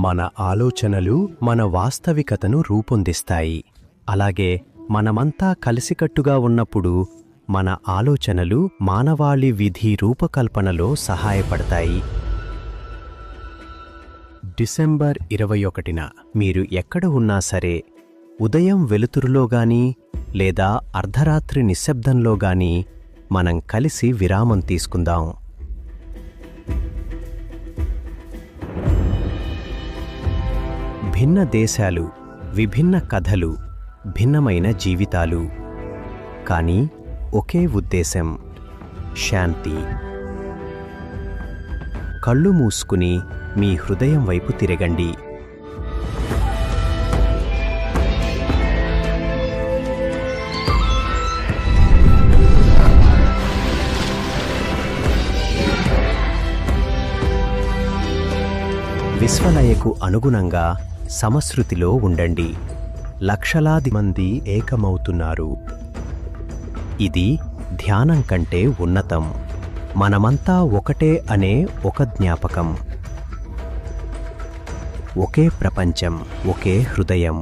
మన ఆలోచనలు మన వాస్తవికతను రూపొందిస్తాయి. అలాగే మనమంతా కలిసికట్టుగా ఉన్నప్పుడు మన ఆలోచనలు మానవాళి విధి రూపకల్పనలో సహాయపడతాయి. డిసెంబర్ 21న మీరు ఎక్కడ ఉన్నా సరే, ఉదయం వెలుతురులో గానీ లేదా అర్ధరాత్రి నిశ్శబ్దంలో గానీ మనం కలిసి విరామం తీసుకుందాం. భిన్న దేశాలు, విభిన్న కథలు, భిన్నమైన జీవితాలు, కానీ ఒకే ఉద్దేశం — శాంతి. కళ్ళు మూసుకుని మీ హృదయం వైపు తిరగండి. విశ్వలయకు అనుగుణంగా సమశృతిలో ఉండండి. లక్షలాది మంది ఏకమవుతున్నారు. ఇది ధ్యానం కంటే ఉన్నతం. మనమంతా ఒకటే అనే ఒక జ్ఞాపకం. ఒకే ప్రపంచం, ఒకే హృదయం.